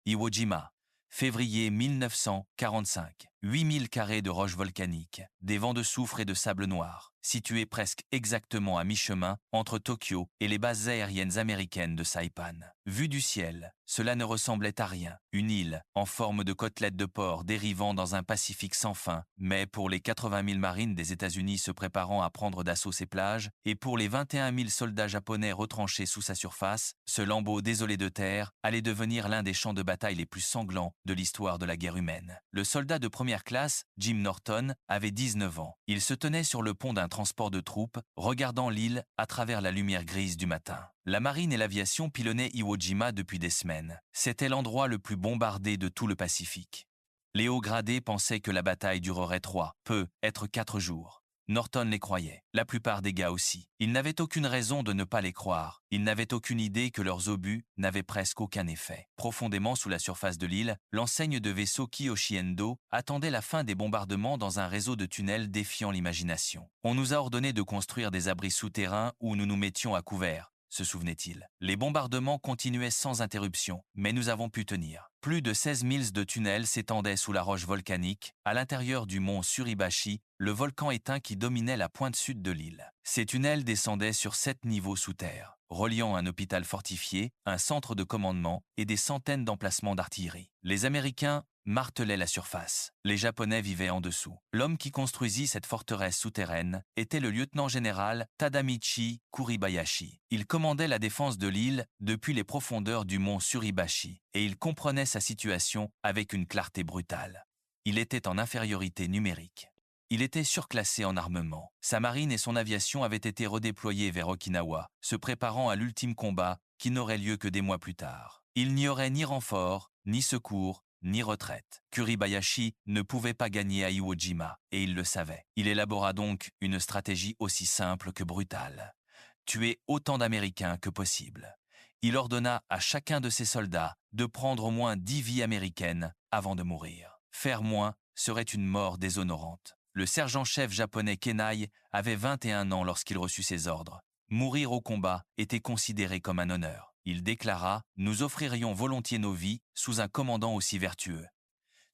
Iwo Jima. Février 1945. 8000 carrés de roches volcaniques, des vents de soufre et de sable noir, situés presque exactement à mi-chemin entre Tokyo et les bases aériennes américaines de Saipan. Vu du ciel, cela ne ressemblait à rien. Une île, en forme de côtelette de porc dérivant dans un Pacifique sans fin. Mais pour les 80 000 marines des États-Unis se préparant à prendre d'assaut ces plages, et pour les 21 000 soldats japonais retranchés sous sa surface, ce lambeau désolé de terre allait devenir l'un des champs de bataille les plus sanglants de l'histoire de la guerre humaine. Le soldat de première classe, Jim Norton, avait 19 ans. Il se tenait sur le pont d'un transport de troupes, regardant l'île à travers la lumière grise du matin. La marine et l'aviation pilonnaient Iwo Jima depuis des semaines. C'était l'endroit le plus bombardé de tout le Pacifique. Les hauts gradés pensaient que la bataille durerait 3, peut-être 4 jours. Norton les croyait, la plupart des gars aussi. Ils n'avaient aucune raison de ne pas les croire. Ils n'avaient aucune idée que leurs obus n'avaient presque aucun effet. Profondément sous la surface de l'île, l'enseigne de vaisseau Kiyoshi Endo attendait la fin des bombardements dans un réseau de tunnels défiant l'imagination. On nous a ordonné de construire des abris souterrains où nous nous mettions à couvert, se souvenait-il. Les bombardements continuaient sans interruption, mais nous avons pu tenir. Plus de 16 milles de tunnels s'étendaient sous la roche volcanique, à l'intérieur du mont Suribachi, le volcan éteint qui dominait la pointe sud de l'île. Ces tunnels descendaient sur 7 niveaux sous terre, reliant un hôpital fortifié, un centre de commandement et des centaines d'emplacements d'artillerie. Les Américains martelaient la surface. Les Japonais vivaient en dessous. L'homme qui construisit cette forteresse souterraine était le lieutenant-général Tadamichi Kuribayashi. Il commandait la défense de l'île depuis les profondeurs du mont Suribachi, et il comprenait sa situation avec une clarté brutale. Il était en infériorité numérique. Il était surclassé en armement. Sa marine et son aviation avaient été redéployées vers Okinawa, se préparant à l'ultime combat qui n'aurait lieu que des mois plus tard. Il n'y aurait ni renfort, ni secours, ni retraite. Kuribayashi ne pouvait pas gagner à Iwo Jima, et il le savait. Il élabora donc une stratégie aussi simple que brutale. Tuer autant d'Américains que possible. Il ordonna à chacun de ses soldats de prendre au moins 10 vies américaines avant de mourir. Faire moins serait une mort déshonorante. Le sergent-chef japonais Kenai avait 21 ans lorsqu'il reçut ses ordres. Mourir au combat était considéré comme un honneur. Il déclara « Nous offririons volontiers nos vies sous un commandant aussi vertueux ».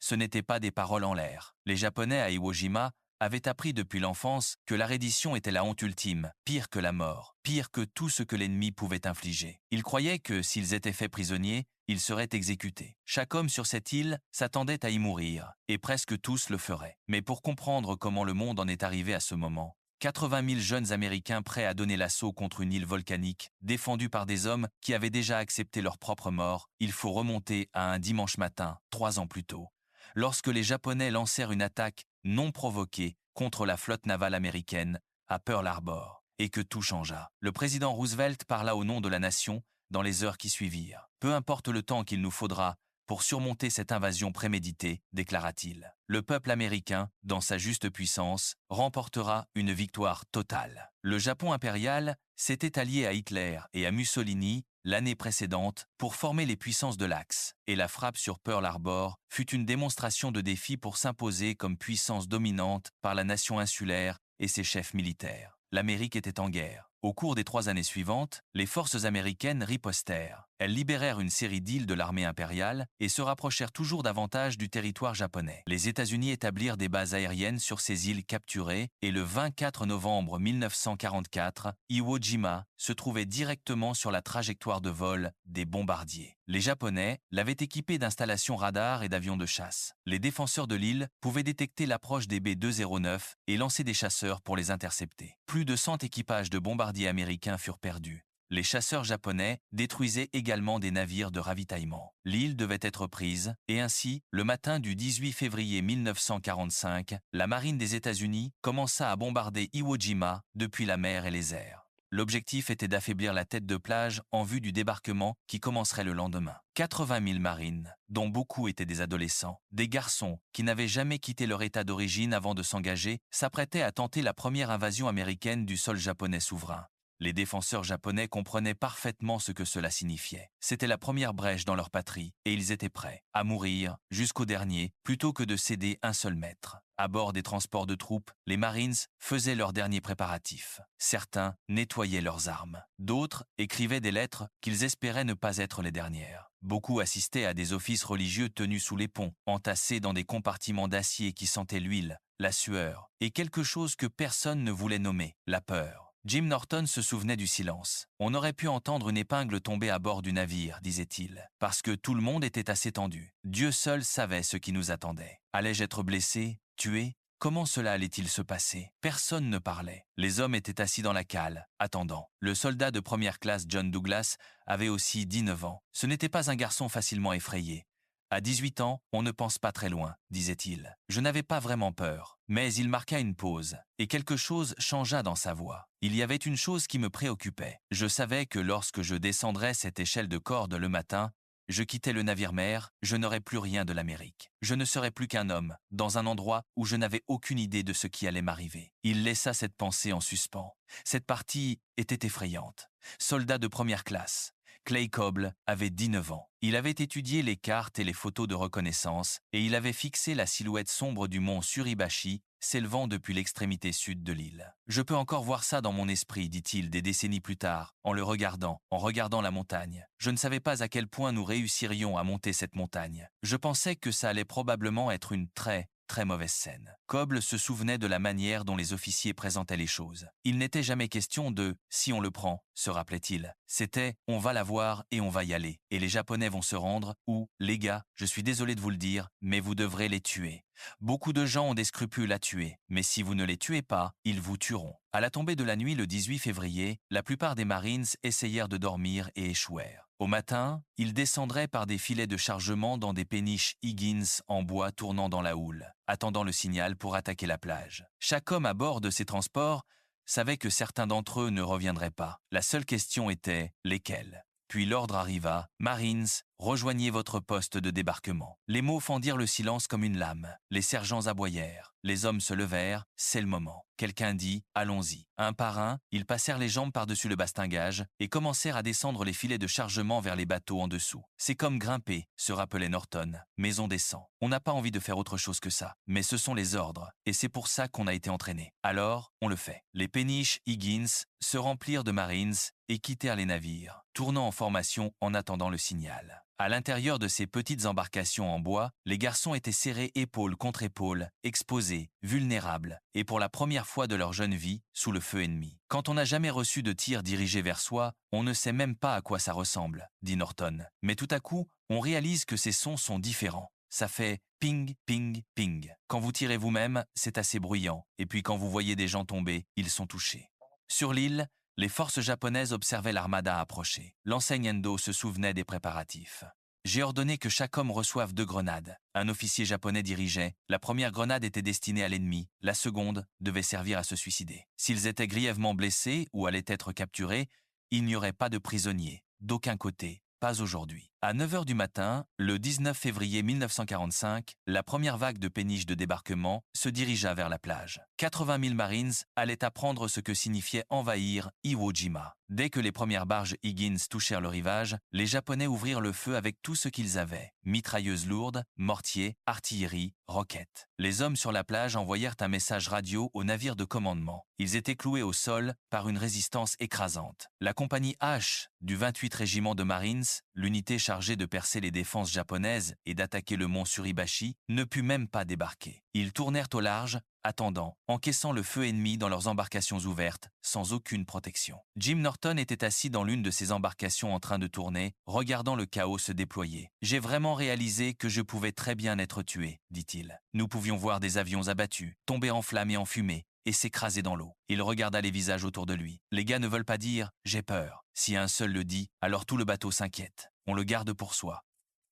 Ce n'étaient pas des paroles en l'air. Les Japonais à Iwo Jima avaient appris depuis l'enfance que la reddition était la honte ultime, pire que la mort, pire que tout ce que l'ennemi pouvait infliger. Ils croyaient que s'ils étaient faits prisonniers, ils seraient exécutés. Chaque homme sur cette île s'attendait à y mourir, et presque tous le feraient. Mais pour comprendre comment le monde en est arrivé à ce moment, 80 000 jeunes Américains prêts à donner l'assaut contre une île volcanique, défendue par des hommes qui avaient déjà accepté leur propre mort, il faut remonter à un dimanche matin, 3 ans plus tôt, lorsque les Japonais lancèrent une attaque non provoquée contre la flotte navale américaine à Pearl Harbor, et que tout changea. Le président Roosevelt parla au nom de la nation dans les heures qui suivirent. « Peu importe le temps qu'il nous faudra pour surmonter cette invasion préméditée, déclara-t-il. Le peuple américain, dans sa juste puissance, remportera une victoire totale. » Le Japon impérial s'était allié à Hitler et à Mussolini l'année précédente pour former les puissances de l'Axe, et la frappe sur Pearl Harbor fut une démonstration de défi pour s'imposer comme puissance dominante par la nation insulaire et ses chefs militaires. L'Amérique était en guerre. Au cours des 3 années suivantes, les forces américaines ripostèrent. Elles libérèrent une série d'îles de l'armée impériale et se rapprochèrent toujours davantage du territoire japonais. Les États-Unis établirent des bases aériennes sur ces îles capturées et le 24 novembre 1944, Iwo Jima se trouvait directement sur la trajectoire de vol des bombardiers. Les Japonais l'avaient équipé d'installations radars et d'avions de chasse. Les défenseurs de l'île pouvaient détecter l'approche des B-209 et lancer des chasseurs pour les intercepter. Plus de 100 équipages de bombardiers américains furent perdus. Les chasseurs japonais détruisaient également des navires de ravitaillement. L'île devait être prise, et ainsi, le matin du 18 février 1945, la marine des États-Unis commença à bombarder Iwo Jima depuis la mer et les airs. L'objectif était d'affaiblir la tête de plage en vue du débarquement qui commencerait le lendemain. 80 000 marines, dont beaucoup étaient des adolescents, des garçons qui n'avaient jamais quitté leur état d'origine avant de s'engager, s'apprêtaient à tenter la première invasion américaine du sol japonais souverain. Les défenseurs japonais comprenaient parfaitement ce que cela signifiait. C'était la première brèche dans leur patrie, et ils étaient prêts à mourir jusqu'au dernier, plutôt que de céder un seul mètre. À bord des transports de troupes, les Marines faisaient leurs derniers préparatifs. Certains nettoyaient leurs armes. D'autres écrivaient des lettres qu'ils espéraient ne pas être les dernières. Beaucoup assistaient à des offices religieux tenus sous les ponts, entassés dans des compartiments d'acier qui sentaient l'huile, la sueur, et quelque chose que personne ne voulait nommer, la peur. Jim Norton se souvenait du silence. On aurait pu entendre une épingle tomber à bord du navire, disait-il, parce que tout le monde était assez tendu. Dieu seul savait ce qui nous attendait. Allais-je être blessé, tué? Comment cela allait-il se passer? Personne ne parlait. Les hommes étaient assis dans la cale, attendant. Le soldat de première classe John Douglas avait aussi 19 ans. Ce n'était pas un garçon facilement effrayé. À 18 ans, on ne pense pas très loin, disait-il. Je n'avais pas vraiment peur. Mais il marqua une pause, et quelque chose changea dans sa voix. Il y avait une chose qui me préoccupait. Je savais que lorsque je descendrais cette échelle de corde le matin, je quittais le navire-mère, je n'aurais plus rien de l'Amérique. Je ne serais plus qu'un homme, dans un endroit où je n'avais aucune idée de ce qui allait m'arriver. Il laissa cette pensée en suspens. Cette partie était effrayante. Soldat de première classe. Clay Coble avait 19 ans. Il avait étudié les cartes et les photos de reconnaissance et il avait fixé la silhouette sombre du mont Suribachi s'élevant depuis l'extrémité sud de l'île. Je peux encore voir ça dans mon esprit, dit-il des décennies plus tard, en regardant la montagne. Je ne savais pas à quel point nous réussirions à monter cette montagne. Je pensais que ça allait probablement être une très mauvaise scène. Coble se souvenait de la manière dont les officiers présentaient les choses. Il n'était jamais question de « si on le prend », se rappelait-il. C'était « on va la voir et on va y aller, et les Japonais vont se rendre » ou « les gars, je suis désolé de vous le dire, mais vous devrez les tuer. Beaucoup de gens ont des scrupules à tuer, mais si vous ne les tuez pas, ils vous tueront. » À la tombée de la nuit le 18 février, la plupart des Marines essayèrent de dormir et échouèrent. Au matin, ils descendraient par des filets de chargement dans des péniches Higgins en bois tournant dans la houle, attendant le signal pour attaquer la plage. Chaque homme à bord de ces transports savait que certains d'entre eux ne reviendraient pas. La seule question était lesquels. Puis l'ordre arriva, « Marines, rejoignez votre poste de débarquement. » Les mots fendirent le silence comme une lame. Les sergents aboyèrent. Les hommes se levèrent, c'est le moment. Quelqu'un dit « Allons-y ». Un par un, ils passèrent les jambes par-dessus le bastingage et commencèrent à descendre les filets de chargement vers les bateaux en dessous. C'est comme grimper, se rappelait Norton. Mais on descend. On n'a pas envie de faire autre chose que ça. Mais ce sont les ordres, et c'est pour ça qu'on a été entraîné. Alors, on le fait. Les péniches Higgins se remplirent de Marines et quittèrent les navires, tournant en formation en attendant le signal. À l'intérieur de ces petites embarcations en bois, les garçons étaient serrés épaule contre épaule, exposés, vulnérables, et pour la première fois de leur jeune vie, sous le feu ennemi. Quand on n'a jamais reçu de tir dirigé vers soi, on ne sait même pas à quoi ça ressemble, dit Norton. Mais tout à coup, on réalise que ces sons sont différents. Ça fait ping, ping, ping. Quand vous tirez vous-même, c'est assez bruyant, et puis quand vous voyez des gens tomber, ils sont touchés. Sur l'île, les forces japonaises observaient l'armada approcher. L'enseigne Endo se souvenait des préparatifs. « J'ai ordonné que chaque homme reçoive 2 grenades. » Un officier japonais dirigeait. La première grenade était destinée à l'ennemi. La seconde devait servir à se suicider. S'ils étaient grièvement blessés ou allaient être capturés, il n'y aurait pas de prisonniers. D'aucun côté. Pas aujourd'hui. À 9 h du matin, le 19 février 1945, la première vague de péniches de débarquement se dirigea vers la plage. 80 000 Marines allaient apprendre ce que signifiait envahir Iwo Jima. Dès que les premières barges Higgins touchèrent le rivage, les Japonais ouvrirent le feu avec tout ce qu'ils avaient. Mitrailleuses lourdes, mortiers, artillerie, roquettes. Les hommes sur la plage envoyèrent un message radio au navire de commandement. Ils étaient cloués au sol par une résistance écrasante. La compagnie H du 28 régiment de Marines, l'unité chargée de percer les défenses japonaises et d'attaquer le mont Suribachi, ne put même pas débarquer. Ils tournèrent au large, attendant, encaissant le feu ennemi dans leurs embarcations ouvertes, sans aucune protection. Jim Norton était assis dans l'une de ces embarcations en train de tourner, regardant le chaos se déployer. « J'ai vraiment réalisé que je pouvais très bien être tué, » dit-il. « Nous pouvions voir des avions abattus, tomber en flammes et en fumée, et s'écraser dans l'eau. » Il regarda les visages autour de lui. Les gars ne veulent pas dire « j'ai peur ». Si un seul le dit, alors tout le bateau s'inquiète. On le garde pour soi.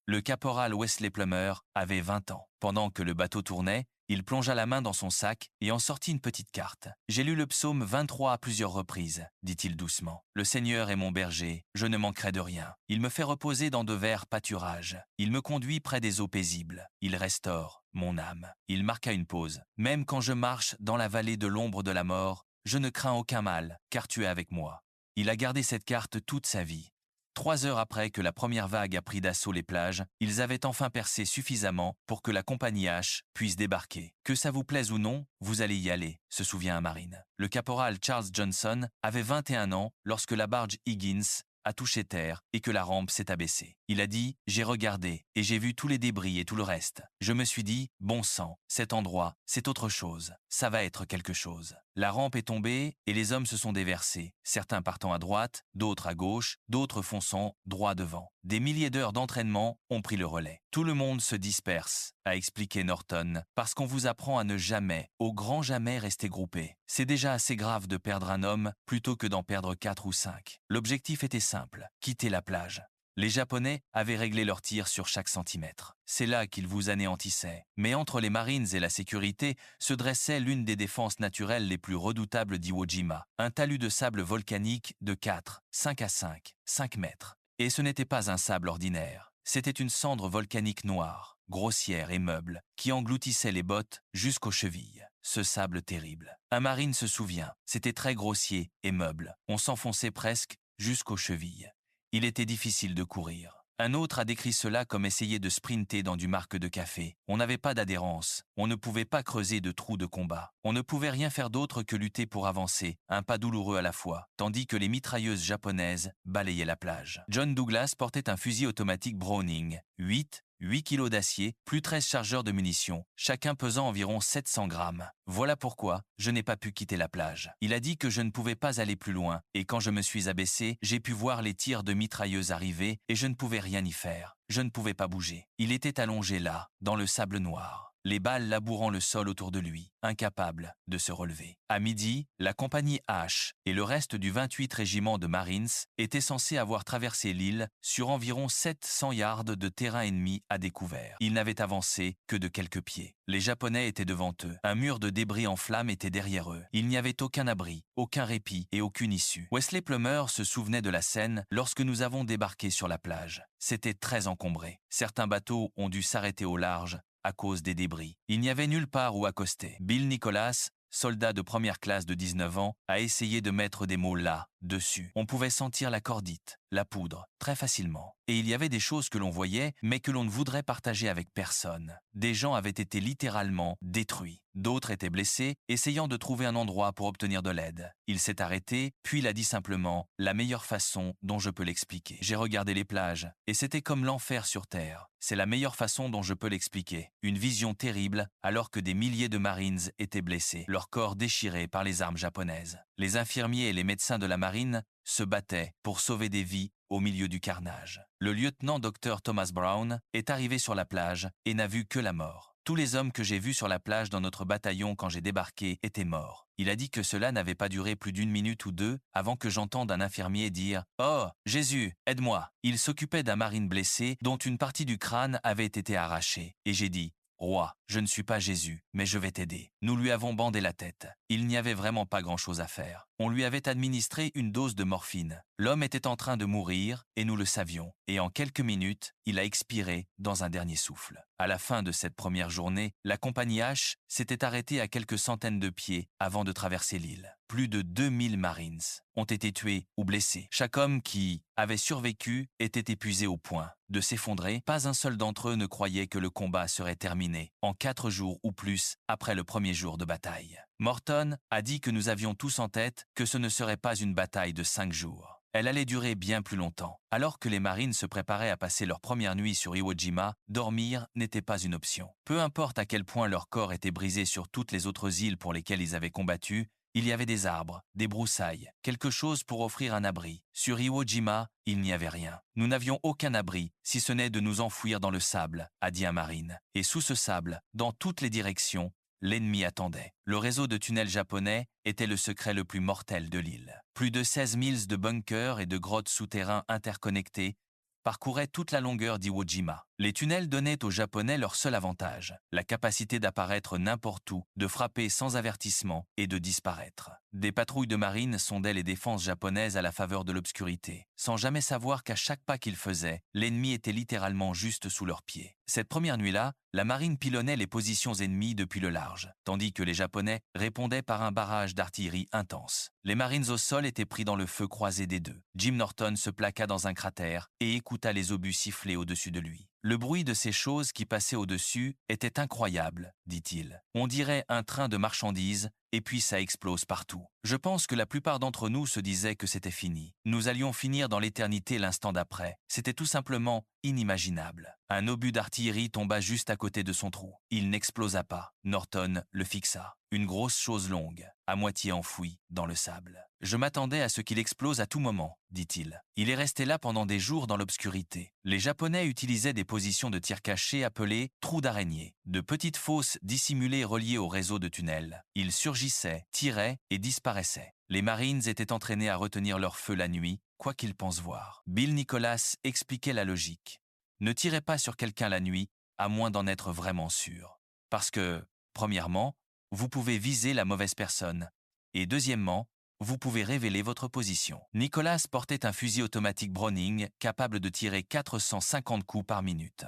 Le caporal Wesley Plummer avait 20 ans. Pendant que le bateau tournait, il plongea la main dans son sac et en sortit une petite carte. « J'ai lu le psaume 23 à plusieurs reprises, » dit-il doucement. « Le Seigneur est mon berger, je ne manquerai de rien. Il me fait reposer dans de verts pâturages. Il me conduit près des eaux paisibles. Il restaure mon âme. » Il marqua une pause. « Même quand je marche dans la vallée de l'ombre de la mort, je ne crains aucun mal, car tu es avec moi. » Il a gardé cette carte toute sa vie. 3 heures après que la première vague a pris d'assaut les plages, ils avaient enfin percé suffisamment pour que la compagnie H puisse débarquer. Que ça vous plaise ou non, vous allez y aller, se souvient un marine. Le caporal Charles Johnson avait 21 ans lorsque la barge Higgins a touché terre et que la rampe s'est abaissée. Il a dit « J'ai regardé et j'ai vu tous les débris et tout le reste. Je me suis dit « Bon sang, cet endroit, c'est autre chose. Ça va être quelque chose. » La rampe est tombée et les hommes se sont déversés, certains partant à droite, d'autres à gauche, d'autres fonçant droit devant. Des milliers d'heures d'entraînement ont pris le relais. Tout le monde se disperse, a expliqué Norton, parce qu'on vous apprend à ne jamais, au grand jamais rester groupé. C'est déjà assez grave de perdre un homme plutôt que d'en perdre 4 ou 5. L'objectif était simple, quitter la plage. Les Japonais avaient réglé leur tir sur chaque centimètre. C'est là qu'ils vous anéantissaient. Mais entre les Marines et la sécurité se dressait l'une des défenses naturelles les plus redoutables d'Iwo Jima, un talus de sable volcanique de 4, 5 à 5 mètres. Et ce n'était pas un sable ordinaire. C'était une cendre volcanique noire, grossière et meuble, qui engloutissait les bottes jusqu'aux chevilles. Ce sable terrible. Un marine se souvient, c'était très grossier et meuble. On s'enfonçait presque jusqu'aux chevilles. Il était difficile de courir. Un autre a décrit cela comme essayer de sprinter dans du marc de café. On n'avait pas d'adhérence, on ne pouvait pas creuser de trous de combat. On ne pouvait rien faire d'autre que lutter pour avancer, un pas douloureux à la fois, tandis que les mitrailleuses japonaises balayaient la plage. John Douglas portait un fusil automatique Browning, 8 kilos d'acier, plus 13 chargeurs de munitions, chacun pesant environ 700 grammes. Voilà pourquoi je n'ai pas pu quitter la plage. Il a dit que je ne pouvais pas aller plus loin, et quand je me suis abaissé, j'ai pu voir les tirs de mitrailleuses arriver, et je ne pouvais rien y faire. Je ne pouvais pas bouger. Il était allongé là, dans le sable noir, les balles labourant le sol autour de lui, incapable de se relever. À midi, la compagnie H et le reste du 28 régiment de Marines étaient censés avoir traversé l'île sur environ 700 yards de terrain ennemi à découvert. Ils n'avaient avancé que de quelques pieds. Les Japonais étaient devant eux. Un mur de débris en flammes était derrière eux. Il n'y avait aucun abri, aucun répit et aucune issue. Wesley Plummer se souvenait de la scène lorsque nous avons débarqué sur la plage. C'était très encombré. Certains bateaux ont dû s'arrêter au large à cause des débris. Il n'y avait nulle part où accoster. Bill Nicholas, soldat de première classe de 19 ans, a essayé de mettre des mots là, dessus. On pouvait sentir la cordite, la poudre, très facilement. Et il y avait des choses que l'on voyait, mais que l'on ne voudrait partager avec personne. Des gens avaient été littéralement détruits. D'autres étaient blessés, essayant de trouver un endroit pour obtenir de l'aide. Il s'est arrêté, puis il a dit simplement « la meilleure façon dont je peux l'expliquer ». J'ai regardé les plages, et c'était comme l'enfer sur Terre. C'est la meilleure façon dont je peux l'expliquer. Une vision terrible, alors que des milliers de Marines étaient blessés, leurs corps déchirés par les armes japonaises. Les infirmiers et les médecins de la marine se battaient pour sauver des vies au milieu du carnage. Le lieutenant Dr Thomas Brown est arrivé sur la plage et n'a vu que la mort. Tous les hommes que j'ai vus sur la plage dans notre bataillon quand j'ai débarqué étaient morts. Il a dit que cela n'avait pas duré plus d'une minute ou deux avant que j'entende un infirmier dire « Oh, Jésus, aide-moi !» Il s'occupait d'un marine blessé dont une partie du crâne avait été arrachée. Et j'ai dit « Roi, je ne suis pas Jésus, mais je vais t'aider. » Nous lui avons bandé la tête. Il n'y avait vraiment pas grand-chose à faire. On lui avait administré une dose de morphine. L'homme était en train de mourir, et nous le savions. Et en quelques minutes, il a expiré dans un dernier souffle. À la fin de cette première journée, la compagnie H s'était arrêtée à quelques centaines de pieds avant de traverser l'île. Plus de 2000 Marines ont été tués ou blessés. Chaque homme qui avait survécu était épuisé au point de s'effondrer. Pas un seul d'entre eux ne croyait que le combat serait terminé en 4 jours ou plus après le premier jour de bataille. Morton a dit que nous avions tous en tête que ce ne serait pas une bataille de 5 jours. Elle allait durer bien plus longtemps. Alors que les Marines se préparaient à passer leur première nuit sur Iwo Jima, dormir n'était pas une option. Peu importe à quel point leur corps était brisé sur toutes les autres îles pour lesquelles ils avaient combattu, il y avait des arbres, des broussailles, quelque chose pour offrir un abri. Sur Iwo Jima, il n'y avait rien. Nous n'avions aucun abri, si ce n'est de nous enfouir dans le sable, a dit un marine. Et sous ce sable, dans toutes les directions, l'ennemi attendait. Le réseau de tunnels japonais était le secret le plus mortel de l'île. Plus de 16 milles de bunkers et de grottes souterrains interconnectés parcouraient toute la longueur d'Iwo Jima. Les tunnels donnaient aux Japonais leur seul avantage, la capacité d'apparaître n'importe où, de frapper sans avertissement et de disparaître. Des patrouilles de marine sondaient les défenses japonaises à la faveur de l'obscurité, sans jamais savoir qu'à chaque pas qu'ils faisaient, l'ennemi était littéralement juste sous leurs pieds. Cette première nuit-là, la marine pilonnait les positions ennemies depuis le large, tandis que les Japonais répondaient par un barrage d'artillerie intense. Les marines au sol étaient pris dans le feu croisé des deux. Jim Norton se plaqua dans un cratère et écouta les obus siffler au-dessus de lui. Le bruit de ces choses qui passaient au-dessus était incroyable, dit-il. On dirait un train de marchandises, et puis ça explose partout. Je pense que la plupart d'entre nous se disaient que c'était fini. Nous allions finir dans l'éternité l'instant d'après. C'était tout simplement inimaginable. Un obus d'artillerie tomba juste à côté de son trou. Il n'explosa pas. Norton le fixa. Une grosse chose longue, à moitié enfouie dans le sable. Je m'attendais à ce qu'il explose à tout moment, dit-il. Il est resté là pendant des jours dans l'obscurité. Les Japonais utilisaient des positions de tir cachées appelées trous d'araignée, de petites fosses dissimulées reliées au réseau de tunnels. Ils surgissaient, tiraient et disparaissaient. Les Marines étaient entraînés à retenir leur feu la nuit, quoi qu'ils pensent voir. Bill Nicholas expliquait la logique. Ne tirez pas sur quelqu'un la nuit, à moins d'en être vraiment sûr. Parce que, premièrement, vous pouvez viser la mauvaise personne. Et deuxièmement, vous pouvez révéler votre position. Nicholas portait un fusil automatique Browning capable de tirer 450 coups par minute.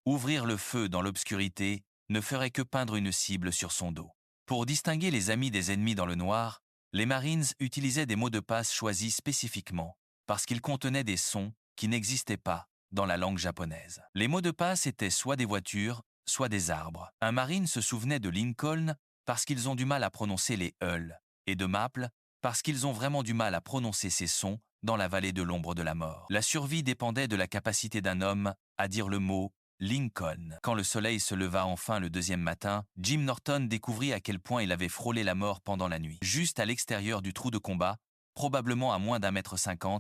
Ouvrir le feu dans l'obscurité ne ferait que peindre une cible sur son dos. Pour distinguer les amis des ennemis dans le noir, les Marines utilisaient des mots de passe choisis spécifiquement, parce qu'ils contenaient des sons qui n'existaient pas dans la langue japonaise. Les mots de passe étaient soit des voitures, soit des arbres. Un Marine se souvenait de Lincoln parce qu'ils ont du mal à prononcer les L, et de Maple parce qu'ils ont vraiment du mal à prononcer ces sons dans la vallée de l'ombre de la mort. La survie dépendait de la capacité d'un homme à dire le mot Lincoln. Quand le soleil se leva enfin le deuxième matin, Jim Norton découvrit à quel point il avait frôlé la mort pendant la nuit. Juste à l'extérieur du trou de combat, probablement à moins d'1,50 m,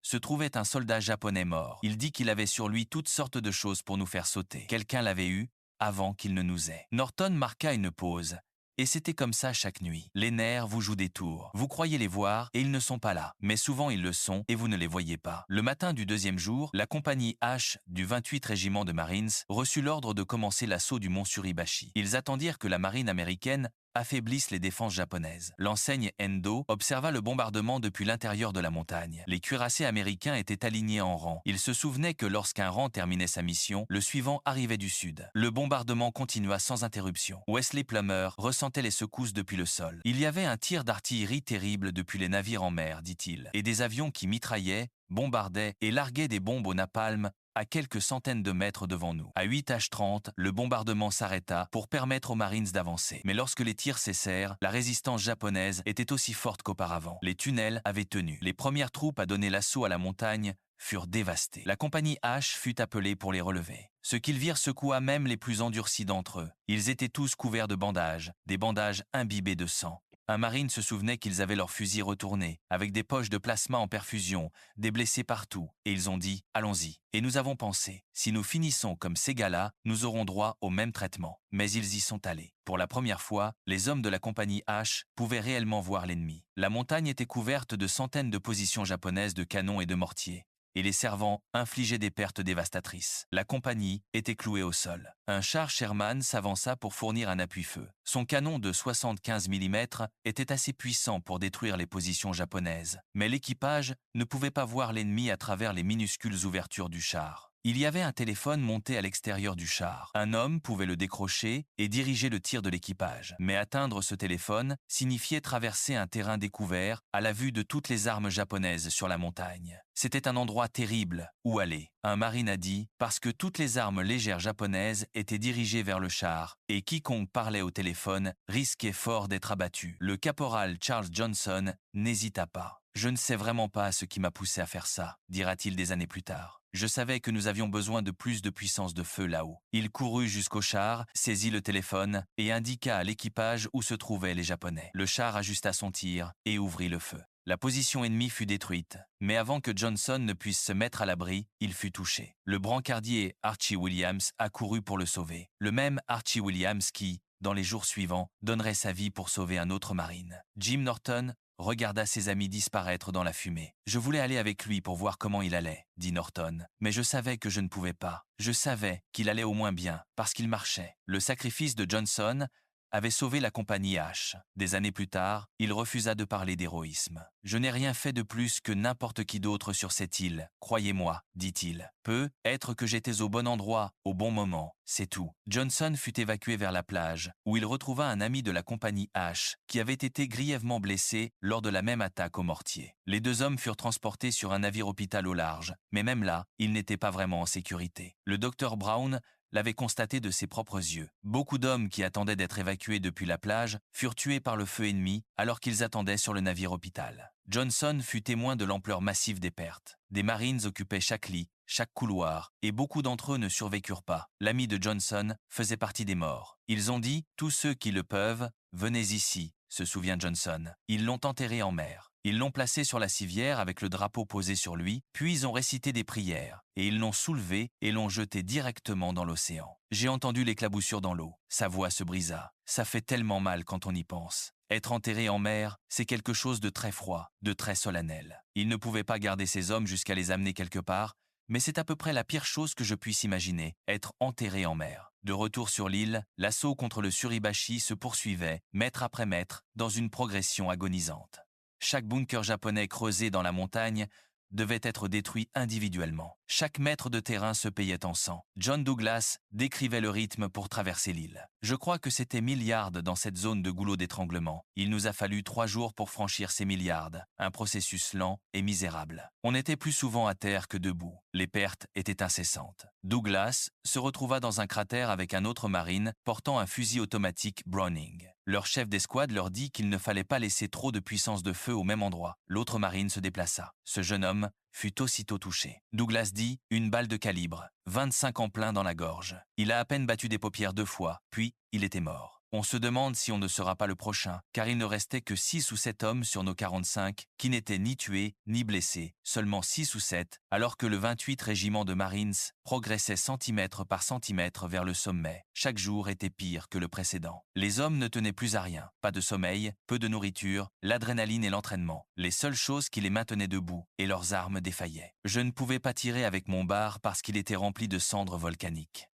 se trouvait un soldat japonais mort. Il dit qu'il avait sur lui toutes sortes de choses pour nous faire sauter. Quelqu'un l'avait eu avant qu'il ne nous ait. Norton marqua une pause. Et c'était comme ça chaque nuit. Les nerfs vous jouent des tours. Vous croyez les voir et ils ne sont pas là. Mais souvent ils le sont et vous ne les voyez pas. Le matin du deuxième jour, la compagnie H du 28 régiment de Marines reçut l'ordre de commencer l'assaut du mont Suribachi. Ils attendirent que la marine américaine affaiblisse les défenses japonaises. L'enseigne Endo observa le bombardement depuis l'intérieur de la montagne. Les cuirassés américains étaient alignés en rang. Il se souvenait que lorsqu'un rang terminait sa mission, le suivant arrivait du sud. Le bombardement continua sans interruption. Wesley Plummer ressentait les secousses depuis le sol. Il y avait un tir d'artillerie terrible depuis les navires en mer, dit-il, et des avions qui mitraillaient, bombardaient et larguaient des bombes au napalm à quelques centaines de mètres devant nous. À 8h30, le bombardement s'arrêta pour permettre aux Marines d'avancer. Mais lorsque les tirs cessèrent, la résistance japonaise était aussi forte qu'auparavant. Les tunnels avaient tenu. Les premières troupes à donner l'assaut à la montagne furent dévastées. La compagnie H fut appelée pour les relever. Ce qu'ils virent secoua même les plus endurcis d'entre eux. Ils étaient tous couverts de bandages, des bandages imbibés de sang. Un marine se souvenait qu'ils avaient leurs fusils retournés, avec des poches de plasma en perfusion, des blessés partout, et ils ont dit « Allons-y ». Et nous avons pensé, si nous finissons comme ces gars-là, nous aurons droit au même traitement. Mais ils y sont allés. Pour la première fois, les hommes de la compagnie H pouvaient réellement voir l'ennemi. La montagne était couverte de centaines de positions japonaises de canons et de mortiers, et les servants infligeaient des pertes dévastatrices. La compagnie était clouée au sol. Un char Sherman s'avança pour fournir un appui-feu. Son canon de 75 mm était assez puissant pour détruire les positions japonaises, mais l'équipage ne pouvait pas voir l'ennemi à travers les minuscules ouvertures du char. Il y avait un téléphone monté à l'extérieur du char. Un homme pouvait le décrocher et diriger le tir de l'équipage. Mais atteindre ce téléphone signifiait traverser un terrain découvert à la vue de toutes les armes japonaises sur la montagne. C'était un endroit terrible où aller. Un marine a dit, parce que toutes les armes légères japonaises étaient dirigées vers le char, et quiconque parlait au téléphone risquait fort d'être abattu. Le caporal Charles Johnson n'hésita pas. « Je ne sais vraiment pas ce qui m'a poussé à faire ça », dira-t-il des années plus tard. Je savais que nous avions besoin de plus de puissance de feu là-haut. Il courut jusqu'au char, saisit le téléphone et indiqua à l'équipage où se trouvaient les Japonais. Le char ajusta son tir et ouvrit le feu. La position ennemie fut détruite, mais avant que Johnson ne puisse se mettre à l'abri, il fut touché. Le brancardier Archie Williams accourut pour le sauver. Le même Archie Williams qui, dans les jours suivants, donnerait sa vie pour sauver un autre marine. Jim Norton regarda ses amis disparaître dans la fumée. « Je voulais aller avec lui pour voir comment il allait, » dit Norton. « Mais je savais que je ne pouvais pas. Je savais qu'il allait au moins bien, parce qu'il marchait. » Le sacrifice de Johnson avait sauvé la compagnie H. Des années plus tard, il refusa de parler d'héroïsme. « Je n'ai rien fait de plus que n'importe qui d'autre sur cette île, croyez-moi, dit-il. Peut être que j'étais au bon endroit, au bon moment, c'est tout. » Johnson fut évacué vers la plage, où il retrouva un ami de la compagnie H, qui avait été grièvement blessé lors de la même attaque au mortier. Les deux hommes furent transportés sur un navire-hôpital au large, mais même là, ils n'étaient pas vraiment en sécurité. Le docteur Brown l'avait constaté de ses propres yeux. Beaucoup d'hommes qui attendaient d'être évacués depuis la plage furent tués par le feu ennemi alors qu'ils attendaient sur le navire-hôpital. Johnson fut témoin de l'ampleur massive des pertes. Des Marines occupaient chaque lit, chaque couloir, et beaucoup d'entre eux ne survécurent pas. L'ami de Johnson faisait partie des morts. Ils ont dit « Tous ceux qui le peuvent, venez ici », se souvient Johnson. Ils l'ont enterré en mer. Ils l'ont placé sur la civière avec le drapeau posé sur lui, puis ils ont récité des prières, et ils l'ont soulevé et l'ont jeté directement dans l'océan. J'ai entendu l'éclaboussure dans l'eau. Sa voix se brisa. Ça fait tellement mal quand on y pense. Être enterré en mer, c'est quelque chose de très froid, de très solennel. Il ne pouvait pas garder ses hommes jusqu'à les amener quelque part, mais c'est à peu près la pire chose que je puisse imaginer, être enterré en mer. De retour sur l'île, l'assaut contre le Suribachi se poursuivait, mètre après mètre, dans une progression agonisante. Chaque bunker japonais creusé dans la montagne devait être détruit individuellement. Chaque mètre de terrain se payait en sang. John Douglas décrivait le rythme pour traverser l'île. « Je crois que c'était 1000 yards dans cette zone de goulot d'étranglement. Il nous a fallu 3 jours pour franchir ces 1000 yards, un processus lent et misérable. On était plus souvent à terre que debout. Les pertes étaient incessantes. » Douglas se retrouva dans un cratère avec un autre marine portant un fusil automatique Browning. Leur chef d'escouade leur dit qu'il ne fallait pas laisser trop de puissance de feu au même endroit. L'autre marine se déplaça. Ce jeune homme fut aussitôt touché. Douglas dit « Une balle de calibre, 25 en plein dans la gorge. Il a à peine battu des paupières 2 fois, puis il était mort. On se demande si on ne sera pas le prochain, car il ne restait que 6 ou 7 hommes sur nos 45 qui n'étaient ni tués ni blessés, seulement 6 ou 7, alors que le 28 régiment de Marines progressait centimètre par centimètre vers le sommet. Chaque jour était pire que le précédent. Les hommes ne tenaient plus à rien, pas de sommeil, peu de nourriture, l'adrénaline et l'entraînement. Les seules choses qui les maintenaient debout, et leurs armes défaillaient. Je ne pouvais pas tirer avec mon bar parce qu'il était rempli de cendres volcaniques.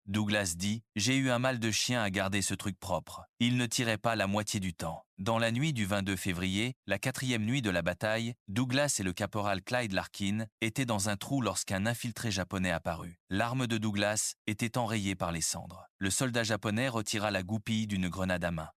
Douglas dit « J'ai eu un mal de chien à garder ce truc propre. Il ne tirait pas la moitié du temps. » Dans la nuit du 22 février, la 4e nuit de la bataille, Douglas et le caporal Clyde Larkin étaient dans un trou lorsqu'un infiltré japonais apparut. L'arme de Douglas était enrayée par les cendres. Le soldat japonais retira la goupille d'une grenade à main.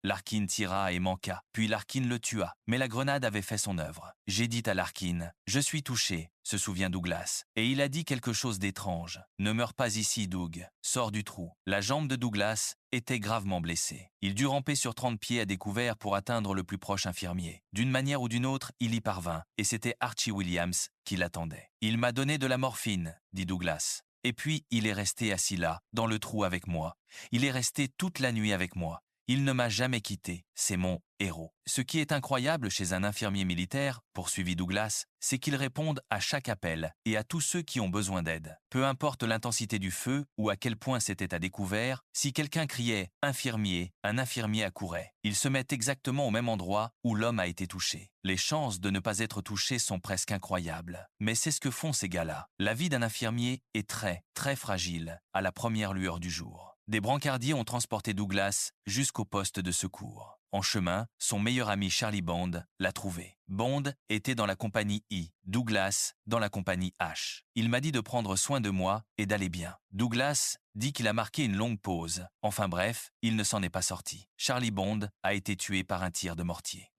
Larkin tira et manqua, puis Larkin le tua, mais la grenade avait fait son œuvre. J'ai dit à Larkin « Je suis touché », se souvient Douglas, et il a dit quelque chose d'étrange. « Ne meurs pas ici, Doug. Sors du trou. » La jambe de Douglas était gravement blessée. Il dut ramper sur 30 pieds à découvert pour atteindre le plus proche infirmier. D'une manière ou d'une autre, il y parvint, et c'était Archie Williams qui l'attendait. « Il m'a donné de la morphine », dit Douglas. « Et puis, il est resté assis là, dans le trou avec moi. Il est resté toute la nuit avec moi. Il ne m'a jamais quitté, c'est mon héros. » Ce qui est incroyable chez un infirmier militaire, poursuivit Douglas, c'est qu'il réponde à chaque appel et à tous ceux qui ont besoin d'aide. Peu importe l'intensité du feu ou à quel point c'était à découvert, si quelqu'un criait « infirmier », un infirmier accourait. Il se met exactement au même endroit où l'homme a été touché. Les chances de ne pas être touché sont presque incroyables. Mais c'est ce que font ces gars-là. La vie d'un infirmier est très, très fragile à la première lueur du jour. Des brancardiers ont transporté Douglas jusqu'au poste de secours. En chemin, son meilleur ami Charlie Bond l'a trouvé. Bond était dans la compagnie I, Douglas dans la compagnie H. Il m'a dit de prendre soin de moi et d'aller bien. Douglas dit qu'il a marqué une longue pause. Enfin bref, il ne s'en est pas sorti. Charlie Bond a été tué par un tir de mortier.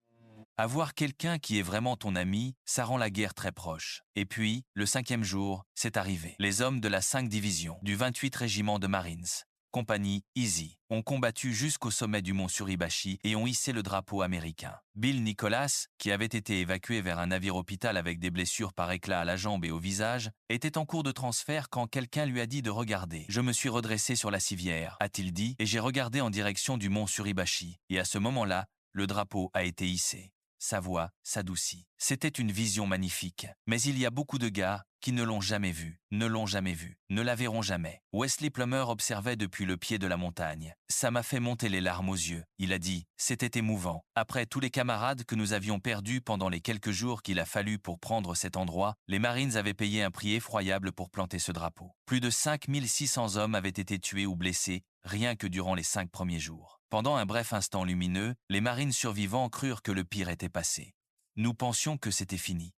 Avoir quelqu'un qui est vraiment ton ami, ça rend la guerre très proche. Et puis, le 5e jour, c'est arrivé. Les hommes de la 5 division du 28 régiment de Marines, compagnie Easy, ont combattu jusqu'au sommet du mont Suribachi et ont hissé le drapeau américain. Bill Nicholas, qui avait été évacué vers un navire-hôpital avec des blessures par éclat à la jambe et au visage, était en cours de transfert quand quelqu'un lui a dit de regarder. « Je me suis redressé sur la civière », a-t-il dit, et j'ai regardé en direction du mont Suribachi. Et à ce moment-là, le drapeau a été hissé. sa voix s'adoucit. C'était une vision magnifique. Mais il y a beaucoup de gars qui ne l'ont jamais vu, ne la verront jamais. Wesley Plummer observait depuis le pied de la montagne. Ça m'a fait monter les larmes aux yeux. Il a dit, c'était émouvant. Après tous les camarades que nous avions perdus pendant les quelques jours qu'il a fallu pour prendre cet endroit, les Marines avaient payé un prix effroyable pour planter ce drapeau. Plus de 5600 hommes avaient été tués ou blessés, rien que durant les 5 premiers jours. Pendant un bref instant lumineux, les Marines survivants crurent que le pire était passé. Nous pensions que c'était fini.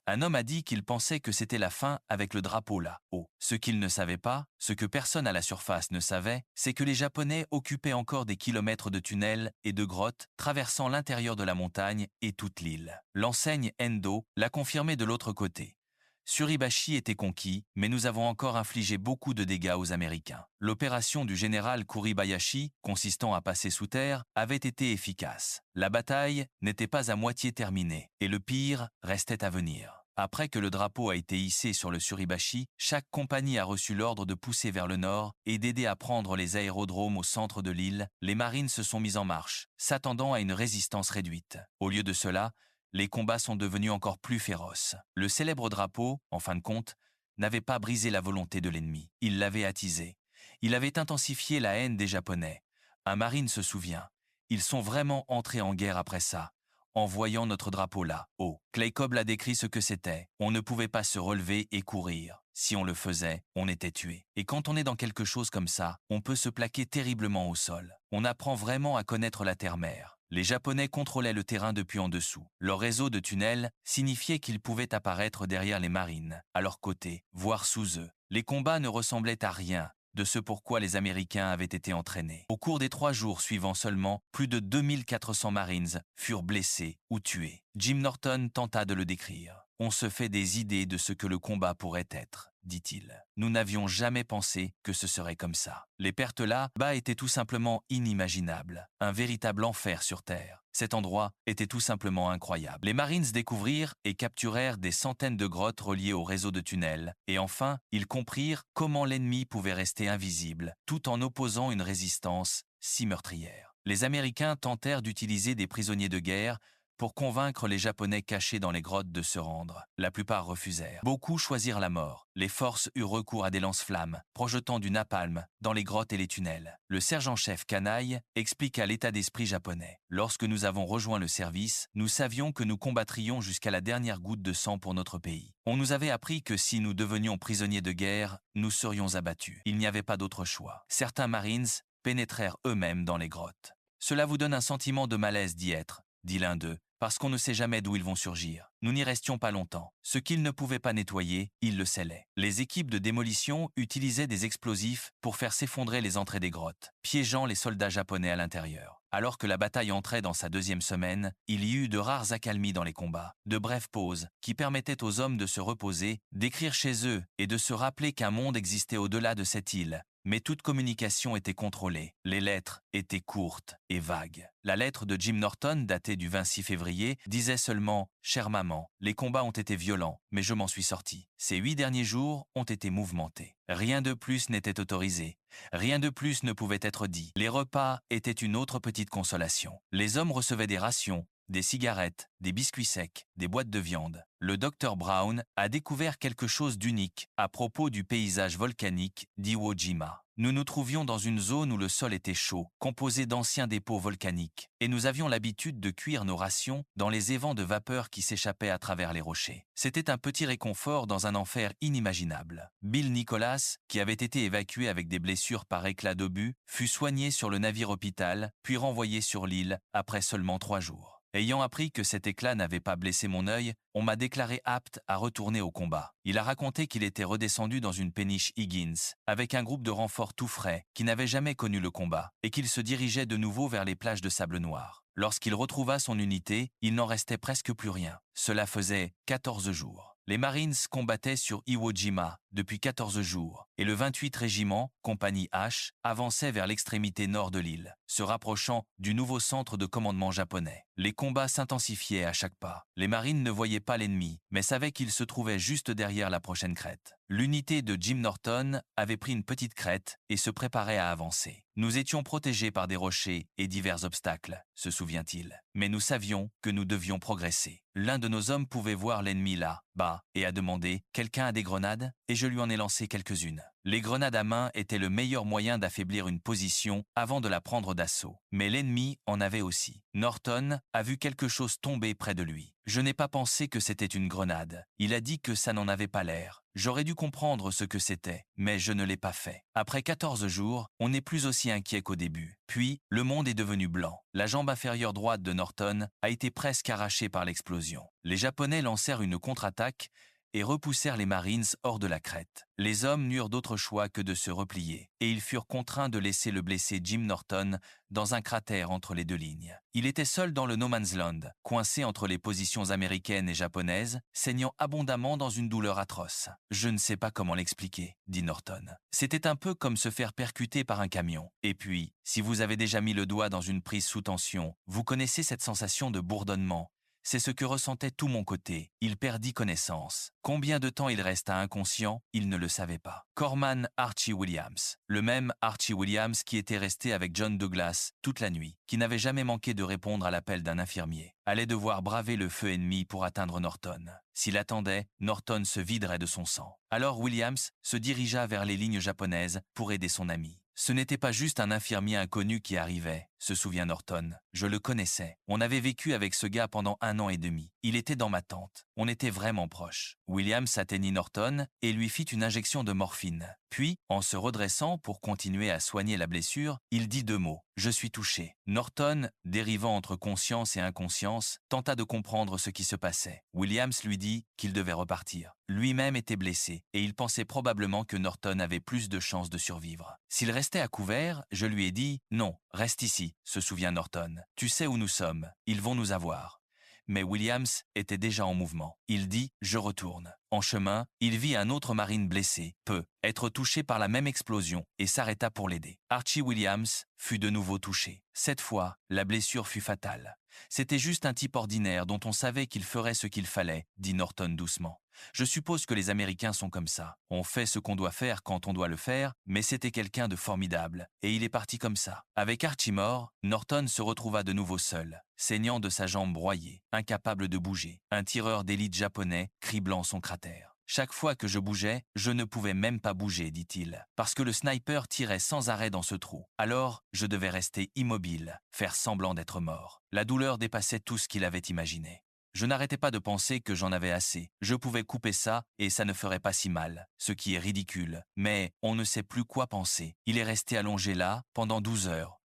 Un homme a dit qu'il pensait que c'était la fin avec le drapeau là-haut. Ce qu'il ne savait pas, ce que personne à la surface ne savait, c'est que les Japonais occupaient encore des kilomètres de tunnels et de grottes, traversant l'intérieur de la montagne et toute l'île. L'enseigne Endo l'a confirmé de l'autre côté. Suribachi était conquis, mais nous avons encore infligé beaucoup de dégâts aux Américains. L'opération du général Kuribayashi, consistant à passer sous terre, avait été efficace. La bataille n'était pas à moitié terminée, et le pire restait à venir. Après que le drapeau a été hissé sur le Suribachi, chaque compagnie a reçu l'ordre de pousser vers le nord et d'aider à prendre les aérodromes au centre de l'île. Les marines se sont mis en marche, s'attendant à une résistance réduite. Au lieu de cela, les combats sont devenus encore plus féroces. Le célèbre drapeau, en fin de compte, n'avait pas brisé la volonté de l'ennemi. Il l'avait attisée. Il avait intensifié la haine des Japonais. Un marine se souvient. Ils sont vraiment entrés en guerre après ça, en voyant notre drapeau là, haut. Clay Cobb a décrit ce que c'était. On ne pouvait pas se relever et courir. Si on le faisait, on était tué. Et quand on est dans quelque chose comme ça, on peut se plaquer terriblement au sol. On apprend vraiment à connaître la terre-mère. Les Japonais contrôlaient le terrain depuis en dessous. Leur réseau de tunnels signifiait qu'ils pouvaient apparaître derrière les marines, à leur côté, voire sous eux. Les combats ne ressemblaient à rien de ce pourquoi les Américains avaient été entraînés. Au cours des 3 jours suivants seulement, plus de 2400 Marines furent blessés ou tués. Jim Norton tenta de le décrire. On se fait des idées de ce que le combat pourrait être, dit-il. Nous n'avions jamais pensé que ce serait comme ça. Les pertes là-bas étaient tout simplement inimaginables. Un véritable enfer sur Terre. Cet endroit était tout simplement incroyable. Les Marines découvrirent et capturèrent des centaines de grottes reliées au réseau de tunnels. Et enfin, ils comprirent comment l'ennemi pouvait rester invisible, tout en opposant une résistance si meurtrière. Les Américains tentèrent d'utiliser des prisonniers de guerre pour convaincre les Japonais cachés dans les grottes de se rendre. La plupart refusèrent. Beaucoup choisirent la mort. Les forces eurent recours à des lance-flammes, projetant du napalm dans les grottes et les tunnels. Le sergent-chef Kanaï expliqua l'état d'esprit japonais. Lorsque nous avons rejoint le service, nous savions que nous combattrions jusqu'à la dernière goutte de sang pour notre pays. On nous avait appris que si nous devenions prisonniers de guerre, nous serions abattus. Il n'y avait pas d'autre choix. Certains Marines pénétrèrent eux-mêmes dans les grottes. Cela vous donne un sentiment de malaise d'y être, dit l'un d'eux, parce qu'on ne sait jamais d'où ils vont surgir. Nous n'y restions pas longtemps. Ce qu'ils ne pouvaient pas nettoyer, ils le scellaient. Les équipes de démolition utilisaient des explosifs pour faire s'effondrer les entrées des grottes, piégeant les soldats japonais à l'intérieur. Alors que la bataille entrait dans sa 2e semaine, il y eut de rares accalmies dans les combats, de brèves pauses qui permettaient aux hommes de se reposer, d'écrire chez eux et de se rappeler qu'un monde existait au-delà de cette île. Mais toute communication était contrôlée. Les lettres étaient courtes et vagues. La lettre de Jim Norton, datée du 26 février, disait seulement « Chère maman, les combats ont été violents, mais je m'en suis sorti. Ces 8 derniers jours ont été mouvementés. Rien de plus n'était autorisé. Rien de plus ne pouvait être dit. Les repas étaient une autre petite consolation. Les hommes recevaient des rations, des cigarettes, des biscuits secs, des boîtes de viande. Le Dr Brown a découvert quelque chose d'unique à propos du paysage volcanique d'Iwo Jima. Nous nous trouvions dans une zone où le sol était chaud, composé d'anciens dépôts volcaniques, et nous avions l'habitude de cuire nos rations dans les évents de vapeur qui s'échappaient à travers les rochers. C'était un petit réconfort dans un enfer inimaginable. Bill Nicholas, qui avait été évacué avec des blessures par éclat d'obus, fut soigné sur le navire-hôpital, puis renvoyé sur l'île après seulement 3 jours. Ayant appris que cet éclat n'avait pas blessé mon œil, on m'a déclaré apte à retourner au combat. Il a raconté qu'il était redescendu dans une péniche Higgins, avec un groupe de renforts tout frais, qui n'avait jamais connu le combat, et qu'il se dirigeait de nouveau vers les plages de sable noir. Lorsqu'il retrouva son unité, il n'en restait presque plus rien. Cela faisait 14 jours. Les Marines combattaient sur Iwo Jima depuis 14 jours, et le 28 régiment, compagnie H, avançait vers l'extrémité nord de l'île, se rapprochant du nouveau centre de commandement japonais. Les combats s'intensifiaient à chaque pas. Les marines ne voyaient pas l'ennemi, mais savaient qu'il se trouvait juste derrière la prochaine crête. L'unité de Jim Norton avait pris une petite crête et se préparait à avancer. Nous étions protégés par des rochers et divers obstacles, se souvient-il. Mais nous savions que nous devions progresser. L'un de nos hommes pouvait voir l'ennemi là, bas, et a demandé « Quelqu'un a des grenades ?» Et je lui en ai lancé quelques-unes. Les grenades à main étaient le meilleur moyen d'affaiblir une position avant de la prendre d'assaut. Mais l'ennemi en avait aussi. Norton a vu quelque chose tomber près de lui. Je n'ai pas pensé que c'était une grenade. Il a dit que ça n'en avait pas l'air. J'aurais dû comprendre ce que c'était, mais je ne l'ai pas fait. Après 14 jours, on n'est plus aussi inquiet qu'au début. Puis, le monde est devenu blanc. La jambe inférieure droite de Norton a été presque arrachée par l'explosion. Les Japonais lancèrent une contre-attaque et repoussèrent les Marines hors de la crête. Les hommes n'eurent d'autre choix que de se replier, et ils furent contraints de laisser le blessé Jim Norton dans un cratère entre les deux lignes. Il était seul dans le No Man's Land, coincé entre les positions américaines et japonaises, saignant abondamment dans une douleur atroce. « Je ne sais pas comment l'expliquer », dit Norton. C'était un peu comme se faire percuter par un camion. Et puis, si vous avez déjà mis le doigt dans une prise sous tension, vous connaissez cette sensation de bourdonnement. C'est ce que ressentait tout mon côté. Il perdit connaissance. Combien de temps il resta inconscient, il ne le savait pas. Corpsman Archie Williams, le même Archie Williams qui était resté avec John Douglas toute la nuit, qui n'avait jamais manqué de répondre à l'appel d'un infirmier, allait devoir braver le feu ennemi pour atteindre Norton. S'il attendait, Norton se viderait de son sang. Alors Williams se dirigea vers les lignes japonaises pour aider son ami. Ce n'était pas juste un infirmier inconnu qui arrivait, se souvient Norton. Je le connaissais. On avait vécu avec ce gars pendant 1 an et demi. Il était dans ma tente. On était vraiment proches. Williams atteignit Norton et lui fit une injection de morphine. Puis, en se redressant pour continuer à soigner la blessure, il dit 2 mots. « Je suis touché ». Norton, dérivant entre conscience et inconscience, tenta de comprendre ce qui se passait. Williams lui dit qu'il devait repartir. Lui-même était blessé et il pensait probablement que Norton avait plus de chances de survivre. S'il restait à couvert, je lui ai dit « Non, reste ici », se souvient Norton. « Tu sais où nous sommes, ils vont nous avoir ». Mais Williams était déjà en mouvement. Il dit « Je retourne ». En chemin, il vit un autre marine blessé, être touché par la même explosion et s'arrêta pour l'aider. Archie Williams fut de nouveau touché. Cette fois, la blessure fut fatale. C'était juste un type ordinaire dont on savait qu'il ferait ce qu'il fallait, dit Norton doucement. Je suppose que les Américains sont comme ça. On fait ce qu'on doit faire quand on doit le faire, mais c'était quelqu'un de formidable, et il est parti comme ça. Avec Archie mort, Norton se retrouva de nouveau seul, saignant de sa jambe broyée, incapable de bouger, un tireur d'élite japonais criblant son cratère. Chaque fois que je bougeais, je ne pouvais même pas bouger, dit-il, parce que le sniper tirait sans arrêt dans ce trou. Alors, je devais rester immobile, faire semblant d'être mort. La douleur dépassait tout ce qu'il avait imaginé. Je n'arrêtais pas de penser que j'en avais assez. Je pouvais couper ça et ça ne ferait pas si mal, ce qui est ridicule. Mais on ne sait plus quoi penser. Il est resté allongé là pendant 12 heures,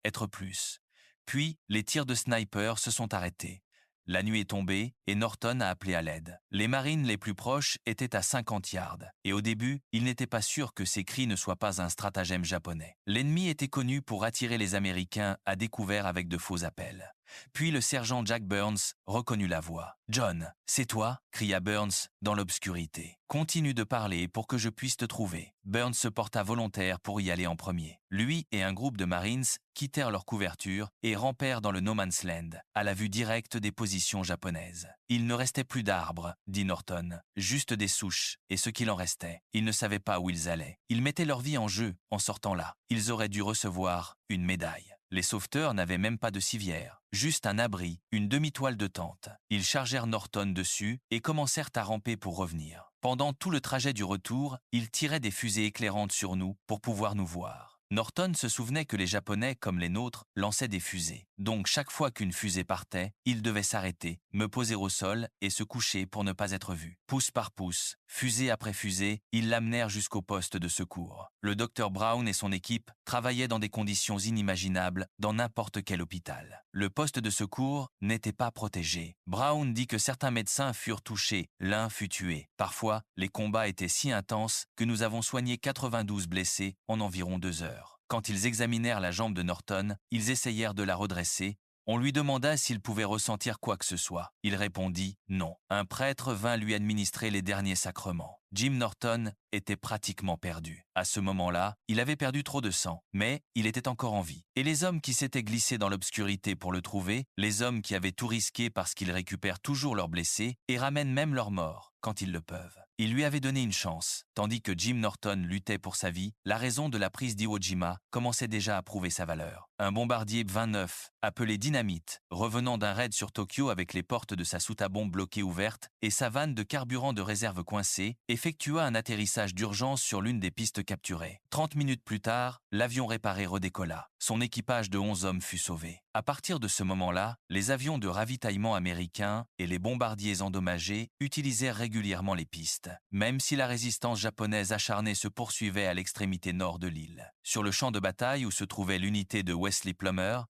être plus. Puis, les tirs de sniper se sont arrêtés. La nuit est tombée et Norton a appelé à l'aide. Les marines les plus proches étaient à 50 yards. Et au début, il n'était pas sûr que ces cris ne soient pas un stratagème japonais. L'ennemi était connu pour attirer les Américains à découvert avec de faux appels. Puis le sergent Jack Burns reconnut la voix. « John, c'est toi ?» cria Burns dans l'obscurité. « Continue de parler pour que je puisse te trouver. » Burns se porta volontaire pour y aller en premier. Lui et un groupe de Marines quittèrent leur couverture et rampèrent dans le No Man's Land, à la vue directe des positions japonaises. Il ne restait plus d'arbres, dit Norton, juste des souches, et ce qu'il en restait. Ils ne savaient pas où ils allaient. Ils mettaient leur vie en jeu en sortant là. Ils auraient dû recevoir une médaille. Les sauveteurs n'avaient même pas de civière, juste un abri, une demi-toile de tente. Ils chargèrent Norton dessus et commencèrent à ramper pour revenir. Pendant tout le trajet du retour, ils tiraient des fusées éclairantes sur nous pour pouvoir nous voir. Norton se souvenait que les Japonais, comme les nôtres, lançaient des fusées. Donc chaque fois qu'une fusée partait, il devait s'arrêter, me poser au sol et se coucher pour ne pas être vu. Pouce par pouce, fusée après fusée, ils l'amenèrent jusqu'au poste de secours. Le docteur Brown et son équipe travaillaient dans des conditions inimaginables dans n'importe quel hôpital. Le poste de secours n'était pas protégé. Brown dit que certains médecins furent touchés, l'un fut tué. Parfois, les combats étaient si intenses que nous avons soigné 92 blessés en environ 2 heures. Quand ils examinèrent la jambe de Norton, ils essayèrent de la redresser. On lui demanda s'il pouvait ressentir quoi que ce soit. Il répondit non. Un prêtre vint lui administrer les derniers sacrements. Jim Norton était pratiquement perdu. À ce moment-là, il avait perdu trop de sang, mais il était encore en vie. Et les hommes qui s'étaient glissés dans l'obscurité pour le trouver, les hommes qui avaient tout risqué parce qu'ils récupèrent toujours leurs blessés et ramènent même leurs morts quand ils le peuvent. Il lui avait donné une chance, tandis que Jim Norton luttait pour sa vie, la raison de la prise d'Iwo Jima commençait déjà à prouver sa valeur. Un bombardier 29, appelé Dynamite, revenant d'un raid sur Tokyo avec les portes de sa soute à bombe bloquée ouvertes et sa vanne de carburant de réserve coincée, effectua un atterrissage d'urgence sur l'une des pistes capturées. 30 minutes plus tard, l'avion réparé redécolla. Son équipage de 11 hommes fut sauvé. À partir de ce moment-là, les avions de ravitaillement américains et les bombardiers endommagés utilisèrent régulièrement les pistes, même si la résistance japonaise acharnée se poursuivait à l'extrémité nord de l'île. Sur le champ de bataille où se trouvait l'unité de Wesley Plummer,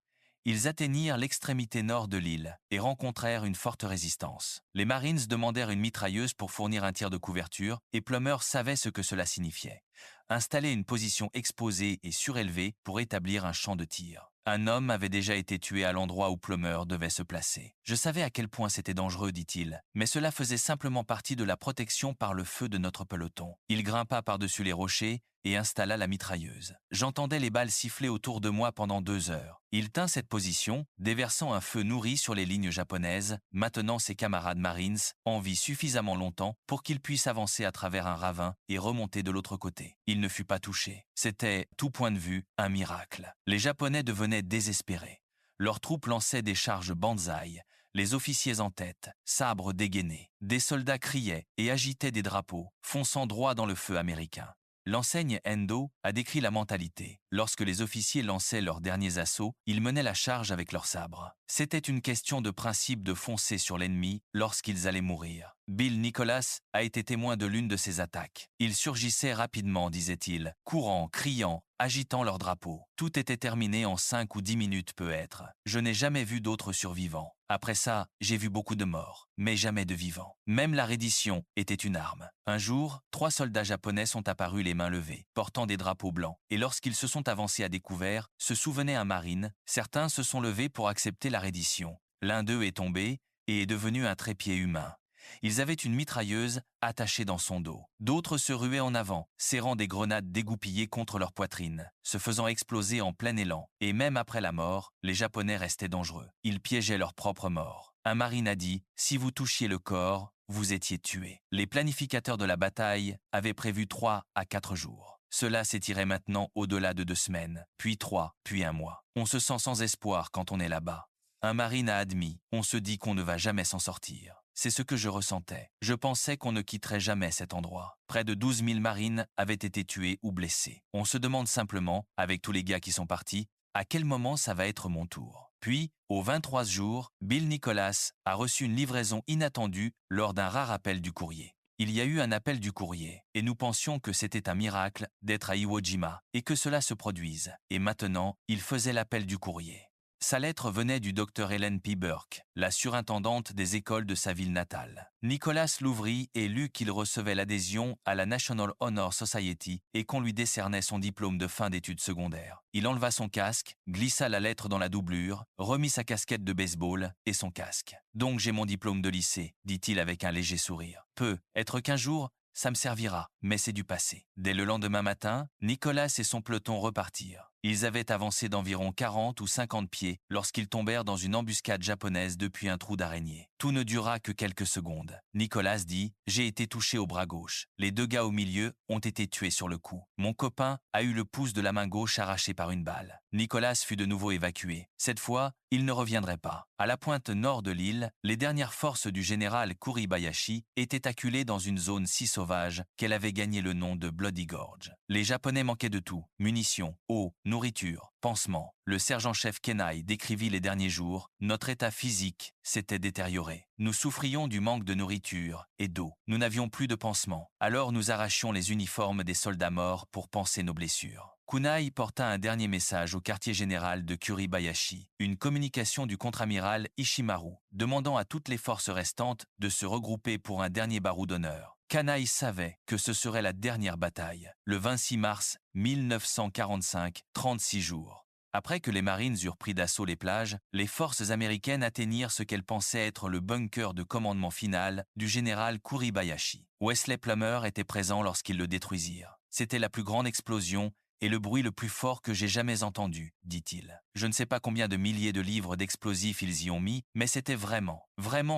ils atteignirent l'extrémité nord de l'île et rencontrèrent une forte résistance. Les Marines demandèrent une mitrailleuse pour fournir un tir de couverture et Plummer savait ce que cela signifiait. Installer une position exposée et surélevée pour établir un champ de tir. Un homme avait déjà été tué à l'endroit où Plummer devait se placer. Je savais à quel point c'était dangereux, dit-il, mais cela faisait simplement partie de la protection par le feu de notre peloton. Il grimpa par-dessus les rochers et installa la mitrailleuse. J'entendais les balles siffler autour de moi pendant 2 heures. Il tint cette position, déversant un feu nourri sur les lignes japonaises, maintenant ses camarades Marines en vie suffisamment longtemps pour qu'ils puissent avancer à travers un ravin et remonter de l'autre côté. Il ne fut pas touché. C'était, tout point de vue, un miracle. Les Japonais devenaient désespérés. Leurs troupes lançaient des charges banzai, les officiers en tête, sabres dégainés. Des soldats criaient et agitaient des drapeaux, fonçant droit dans le feu américain. L'enseigne Endo a décrit la mentalité. Lorsque les officiers lançaient leurs derniers assauts, ils menaient la charge avec leurs sabres. C'était une question de principe de foncer sur l'ennemi lorsqu'ils allaient mourir. Bill Nicholas a été témoin de l'une de ces attaques. Ils surgissaient rapidement, disait-il, courant, criant, agitant leurs drapeaux. Tout était terminé en 5 ou 10 minutes peut-être. Je n'ai jamais vu d'autres survivants. Après ça, j'ai vu beaucoup de morts, mais jamais de vivants. Même la reddition était une arme. Un jour, 3 soldats japonais sont apparus les mains levées, portant des drapeaux blancs, et lorsqu'ils se sont avancés à découvert, se souvenait un marine, certains se sont levés pour accepter la reddition. L'un d'eux est tombé et est devenu un trépied humain. Ils avaient une mitrailleuse attachée dans son dos. D'autres se ruaient en avant, serrant des grenades dégoupillées contre leur poitrine, se faisant exploser en plein élan. Et même après la mort, les Japonais restaient dangereux. Ils piégeaient leur propre mort. Un marine a dit « Si vous touchiez le corps, vous étiez tué ». Les planificateurs de la bataille avaient prévu 3 à 4 jours. Cela s'étirait maintenant au-delà de 2 semaines, puis 3, puis 1 mois. On se sent sans espoir quand on est là-bas. Un marine a admis, on se dit qu'on ne va jamais s'en sortir. C'est ce que je ressentais. Je pensais qu'on ne quitterait jamais cet endroit. Près de 12 000 marines avaient été tués ou blessés. On se demande simplement, avec tous les gars qui sont partis, à quel moment ça va être mon tour. Puis, au 23 jour, Bill Nicholas a reçu une livraison inattendue lors d'un rare appel du courrier. Il y a eu un appel du courrier, et nous pensions que c'était un miracle d'être à Iwo Jima et que cela se produise. Et maintenant, il faisait l'appel du courrier. Sa lettre venait du Dr Helen P. Burke, la surintendante des écoles de sa ville natale. Nicholas l'ouvrit et lut qu'il recevait l'adhésion à la National Honor Society et qu'on lui décernait son diplôme de fin d'études secondaires. Il enleva son casque, glissa la lettre dans la doublure, remit sa casquette de baseball et son casque. « Donc j'ai mon diplôme de lycée », dit-il avec un léger sourire. « Être qu'1 jour, ça me servira, mais c'est du passé. » Dès le lendemain matin, Nicholas et son peloton repartirent. Ils avaient avancé d'environ 40 ou 50 pieds lorsqu'ils tombèrent dans une embuscade japonaise depuis un trou d'araignée. Tout ne dura que quelques secondes. Nicholas dit « J'ai été touché au bras gauche. Les 2 gars au milieu ont été tués sur le coup. Mon copain a eu le pouce de la main gauche arraché par une balle. » Nicholas fut de nouveau évacué. Cette fois, il ne reviendrait pas. À la pointe nord de l'île, les dernières forces du général Kuribayashi étaient acculées dans une zone si sauvage qu'elle avait gagné le nom de Bloody Gorge. Les Japonais manquaient de tout, munitions, eau, nourriture, pansements. Le sergent-chef Kenai décrivit les derniers jours. Notre état physique s'était détérioré. Nous souffrions du manque de nourriture et d'eau. Nous n'avions plus de pansements. Alors nous arrachions les uniformes des soldats morts pour panser nos blessures. Kunai porta un dernier message au quartier général de Kuribayashi, une communication du contre-amiral Ishimaru, demandant à toutes les forces restantes de se regrouper pour un dernier barou d'honneur. Kanai savait que ce serait la dernière bataille, le 26 mars 1945, 36 jours Après que les Marines eurent pris d'assaut les plages, les forces américaines atteignirent ce qu'elles pensaient être le bunker de commandement final du général Kuribayashi. Wesley Plummer était présent lorsqu'ils le détruisirent. C'était la plus grande explosion et le bruit le plus fort que j'ai jamais entendu, dit-il. Je ne sais pas combien de milliers de livres d'explosifs ils y ont mis, mais c'était vraiment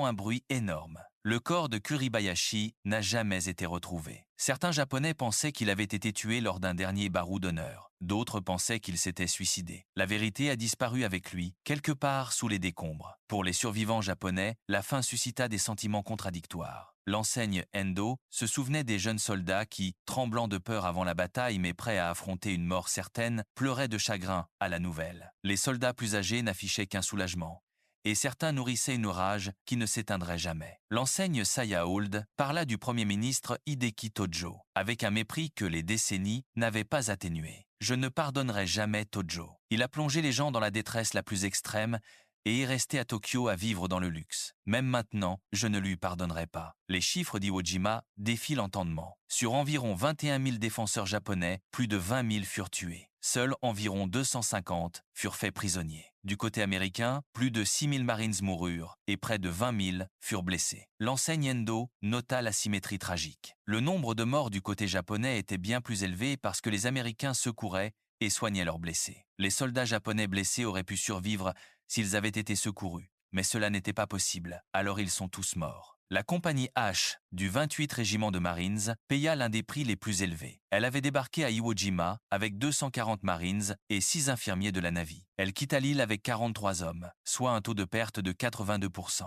un bruit énorme. Le corps de Kuribayashi n'a jamais été retrouvé. Certains Japonais pensaient qu'il avait été tué lors d'un dernier barou d'honneur. D'autres pensaient qu'il s'était suicidé. La vérité a disparu avec lui, quelque part sous les décombres. Pour les survivants japonais, la fin suscita des sentiments contradictoires. L'enseigne Endo se souvenait des jeunes soldats qui, tremblant de peur avant la bataille mais prêts à affronter une mort certaine, pleuraient de chagrin à la nouvelle. Les soldats plus âgés n'affichaient qu'un soulagement. Et certains nourrissaient une rage qui ne s'éteindrait jamais. L'enseigne Saya Old parla du Premier ministre Hideki Tojo, avec un mépris que les décennies n'avaient pas atténué. « Je ne pardonnerai jamais Tojo. Il a plongé les gens dans la détresse la plus extrême et est resté à Tokyo à vivre dans le luxe. Même maintenant, je ne lui pardonnerai pas. » Les chiffres d'Iwo Jima défient l'entendement. Sur environ 21 000 défenseurs japonais, plus de 20 000 furent tués. Seuls environ 250 furent faits prisonniers. Du côté américain, plus de 6 000 Marines moururent et près de 20 000 furent blessés. L'enseigne Endo nota la symétrie tragique. Le nombre de morts du côté japonais était bien plus élevé parce que les Américains secouraient et soignaient leurs blessés. Les soldats japonais blessés auraient pu survivre s'ils avaient été secourus, mais cela n'était pas possible, alors ils sont tous morts. La compagnie H du 28 régiment de Marines paya l'un des prix les plus élevés. Elle avait débarqué à Iwo Jima avec 240 Marines et 6 infirmiers de la Navy. Elle quitta l'île avec 43 hommes, soit un taux de perte de 82%.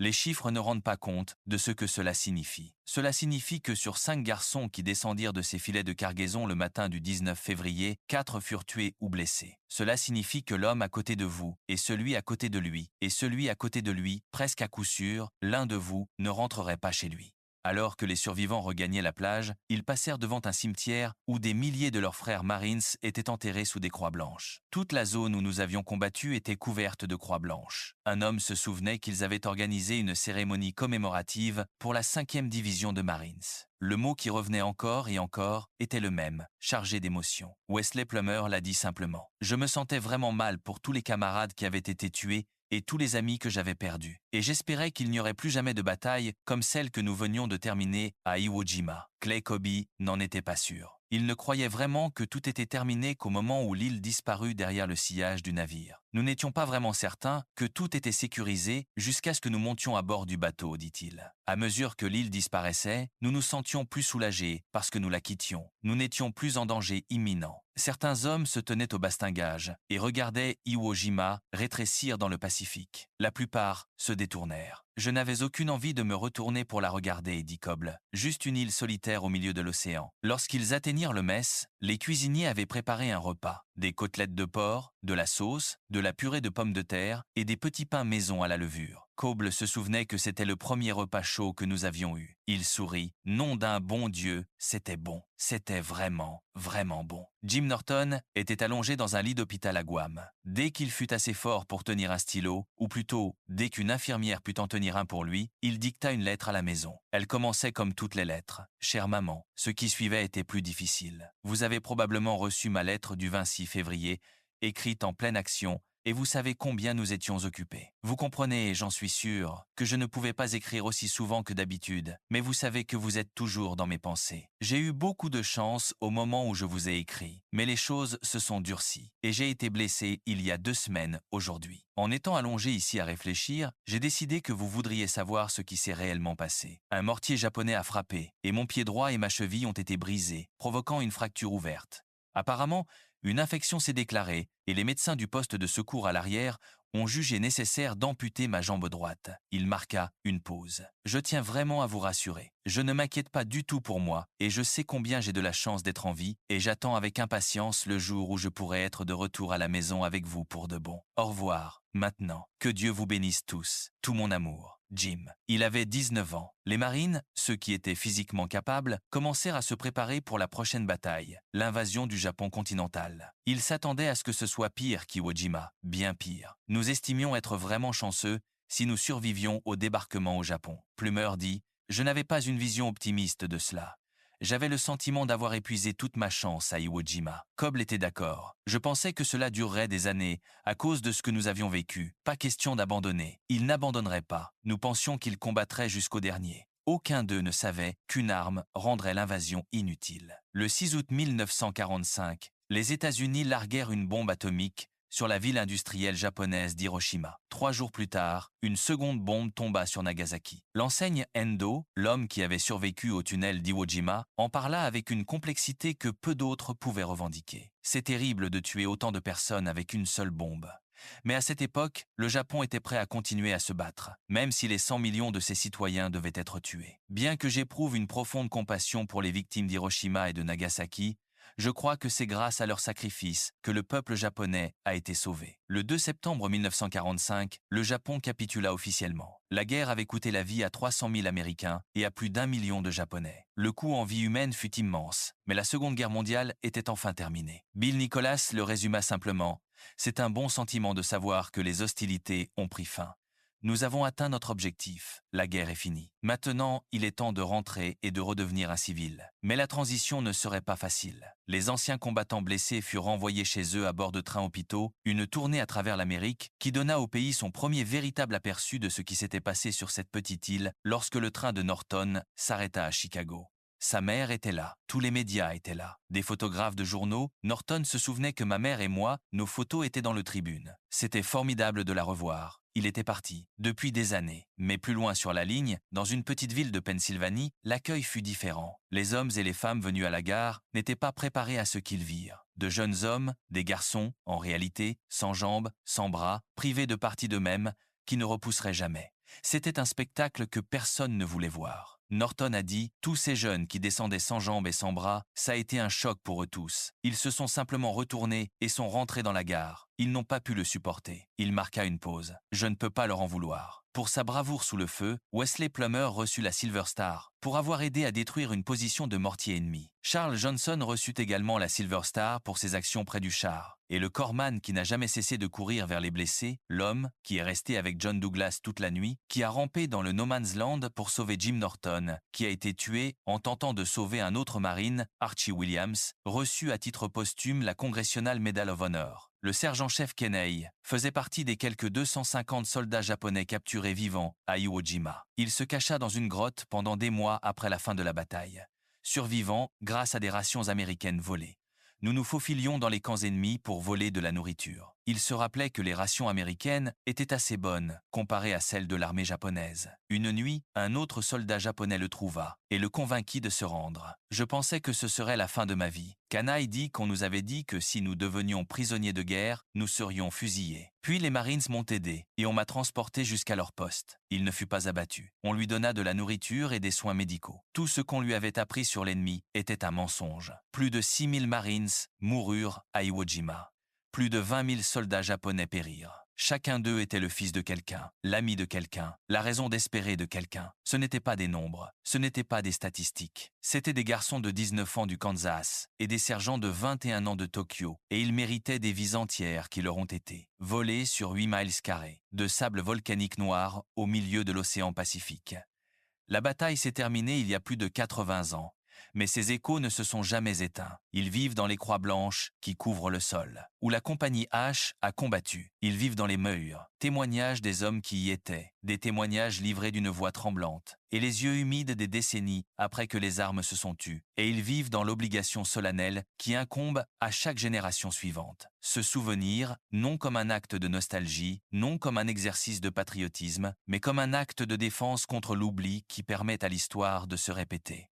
Les chiffres ne rendent pas compte de ce que cela signifie. Cela signifie que sur 5 garçons qui descendirent de ces filets de cargaison le matin du 19 février, 4 furent tués ou blessés. Cela signifie que l'homme à côté de vous, et celui à côté de lui, et celui à côté de lui, presque à coup sûr, l'un de vous ne rentrerait pas chez lui. Alors que les survivants regagnaient la plage, ils passèrent devant un cimetière où des milliers de leurs frères Marines étaient enterrés sous des croix blanches. Toute la zone où nous avions combattu était couverte de croix blanches. Un homme se souvenait qu'ils avaient organisé une cérémonie commémorative pour la 5e division de Marines. Le mot qui revenait encore et encore était le même, chargé d'émotion. Wesley Plummer l'a dit simplement. Je me sentais vraiment mal pour tous les camarades qui avaient été tués et tous les amis que j'avais perdus. Et j'espérais qu'il n'y aurait plus jamais de bataille comme celle que nous venions de terminer à Iwo Jima. Clay Coby n'en était pas sûr. Il ne croyait vraiment que tout était terminé qu'au moment où l'île disparut derrière le sillage du navire. Nous n'étions pas vraiment certains que tout était sécurisé jusqu'à ce que nous montions à bord du bateau, dit-il. À mesure que l'île disparaissait, nous nous sentions plus soulagés parce que nous la quittions. Nous n'étions plus en danger imminent. Certains hommes se tenaient au bastingage et regardaient Iwo Jima rétrécir dans le Pacifique. La plupart se détournèrent. Je n'avais aucune envie de me retourner pour la regarder, dit Coble. Juste une île solitaire au milieu de l'océan. Lorsqu'ils atteignirent le mess, les cuisiniers avaient préparé un repas. Des côtelettes de porc, de la sauce, de la purée de pommes de terre et des petits pains maison à la levure. Coble se souvenait que c'était le premier repas chaud que nous avions eu. Il sourit. Nom d'un bon Dieu, c'était bon. C'était vraiment bon. Jim Norton était allongé dans un lit d'hôpital à Guam. Dès qu'il fut assez fort pour tenir un stylo, ou plutôt, dès qu'une infirmière put en tenir un pour lui, il dicta une lettre à la maison. Elle commençait comme toutes les lettres. « Chère maman », ce qui suivait était plus difficile. Vous avez probablement reçu ma lettre du 26 février, écrite en pleine action, et vous savez combien nous étions occupés. Vous comprenez, j'en suis sûr, que je ne pouvais pas écrire aussi souvent que d'habitude, mais vous savez que vous êtes toujours dans mes pensées. J'ai eu beaucoup de chance au moment où je vous ai écrit, mais les choses se sont durcies, et j'ai été blessé il y a 2 semaines aujourd'hui. En étant allongé ici à réfléchir, j'ai décidé que vous voudriez savoir ce qui s'est réellement passé. Un mortier japonais a frappé, et mon pied droit et ma cheville ont été brisés, provoquant une fracture ouverte. Apparemment, une infection s'est déclarée et les médecins du poste de secours à l'arrière ont jugé nécessaire d'amputer ma jambe droite. Il marqua une pause. Je tiens vraiment à vous rassurer. Je ne m'inquiète pas du tout pour moi et je sais combien j'ai de la chance d'être en vie et j'attends avec impatience le jour où je pourrai être de retour à la maison avec vous pour de bon. Au revoir. Maintenant, que Dieu vous bénisse tous. Tout mon amour. Jim. Il avait 19 ans. Les Marines, ceux qui étaient physiquement capables, commencèrent à se préparer pour la prochaine bataille, l'invasion du Japon continental. Ils s'attendaient à ce que ce soit pire qu'Iwo Jima, bien pire. Nous estimions être vraiment chanceux si nous survivions au débarquement au Japon. Plummer dit « Je n'avais pas une vision optimiste de cela. J'avais le sentiment d'avoir épuisé toute ma chance à Iwo Jima. Coble était d'accord. Je pensais que cela durerait des années, à cause de ce que nous avions vécu. Pas question d'abandonner. Il n'abandonnerait pas. Nous pensions qu'il combattrait jusqu'au dernier. Aucun d'eux ne savait qu'une arme rendrait l'invasion inutile. Le 6 août 1945, les États-Unis larguèrent une bombe atomique sur la ville industrielle japonaise d'Hiroshima. 3 jours plus tard, une seconde bombe tomba sur Nagasaki. L'enseigne Endo, l'homme qui avait survécu au tunnel d'Iwo Jima, en parla avec une complexité que peu d'autres pouvaient revendiquer. C'est terrible de tuer autant de personnes avec une seule bombe. Mais à cette époque, le Japon était prêt à continuer à se battre, même si les 100 millions de ses citoyens devaient être tués. Bien que j'éprouve une profonde compassion pour les victimes d'Hiroshima et de Nagasaki, je crois que c'est grâce à leur sacrifice que le peuple japonais a été sauvé. Le 2 septembre 1945, le Japon capitula officiellement. La guerre avait coûté la vie à 300 000 Américains et à plus d'1 million de Japonais. Le coût en vie humaine fut immense, mais la Seconde Guerre mondiale était enfin terminée. Bill Nicholas le résuma simplement: c'est un bon sentiment de savoir que les hostilités ont pris fin. Nous avons atteint notre objectif. La guerre est finie. Maintenant, il est temps de rentrer et de redevenir un civil. Mais la transition ne serait pas facile. Les anciens combattants blessés furent renvoyés chez eux à bord de trains hôpitaux, une tournée à travers l'Amérique qui donna au pays son premier véritable aperçu de ce qui s'était passé sur cette petite île lorsque le train de Norton s'arrêta à Chicago. Sa mère était là, tous les médias étaient là. Des photographes de journaux, Norton se souvenait que ma mère et moi, nos photos étaient dans le tribune. C'était formidable de la revoir. Il était parti, depuis des années. Mais plus loin sur la ligne, dans une petite ville de Pennsylvanie, l'accueil fut différent. Les hommes et les femmes venus à la gare n'étaient pas préparés à ce qu'ils virent. De jeunes hommes, des garçons, en réalité, sans jambes, sans bras, privés de partie d'eux-mêmes, qui ne repousseraient jamais. C'était un spectacle que personne ne voulait voir. Norton a dit: tous ces jeunes qui descendaient sans jambes et sans bras, ça a été un choc pour eux tous. Ils se sont simplement retournés et sont rentrés dans la gare. Ils n'ont pas pu le supporter. Il marqua une pause. Je ne peux pas leur en vouloir. Pour sa bravoure sous le feu, Wesley Plummer reçut la Silver Star pour avoir aidé à détruire une position de mortier ennemi. Charles Johnson reçut également la Silver Star pour ses actions près du char. Et le corpsman qui n'a jamais cessé de courir vers les blessés, l'homme qui est resté avec John Douglas toute la nuit, qui a rampé dans le No Man's Land pour sauver Jim Norton, qui a été tué en tentant de sauver un autre marine, Archie Williams, reçut à titre posthume la Congressional Medal of Honor. Le sergent-chef Kenney faisait partie des quelques 250 soldats japonais capturés vivants à Iwo Jima. Il se cacha dans une grotte pendant des mois après la fin de la bataille, survivant grâce à des rations américaines volées. Nous nous faufilions dans les camps ennemis pour voler de la nourriture. Il se rappelait que les rations américaines étaient assez bonnes comparées à celles de l'armée japonaise. Une nuit, un autre soldat japonais le trouva et le convainquit de se rendre. Je pensais que ce serait la fin de ma vie. Kanai dit qu'on nous avait dit que si nous devenions prisonniers de guerre, nous serions fusillés. Puis les Marines m'ont aidé et on m'a transporté jusqu'à leur poste. Il ne fut pas abattu. On lui donna de la nourriture et des soins médicaux. Tout ce qu'on lui avait appris sur l'ennemi était un mensonge. Plus de 6000 Marines moururent à Iwo Jima. Plus de 20 000 soldats japonais périrent. Chacun d'eux était le fils de quelqu'un, l'ami de quelqu'un, la raison d'espérer de quelqu'un. Ce n'étaient pas des nombres, ce n'étaient pas des statistiques. C'étaient des garçons de 19 ans du Kansas et des sergents de 21 ans de Tokyo, et ils méritaient des vies entières qui leur ont été volées sur 8 miles carrés, de sable volcanique noir au milieu de l'océan Pacifique. La bataille s'est terminée il y a plus de 80 ans. Mais ces échos ne se sont jamais éteints. Ils vivent dans les croix blanches qui couvrent le sol, où la compagnie H a combattu. Ils vivent dans les murs, témoignages des hommes qui y étaient, des témoignages livrés d'une voix tremblante, et les yeux humides des décennies après que les armes se sont tues. Et ils vivent dans l'obligation solennelle qui incombe à chaque génération suivante. Se souvenir, non comme un acte de nostalgie, non comme un exercice de patriotisme, mais comme un acte de défense contre l'oubli qui permet à l'histoire de se répéter.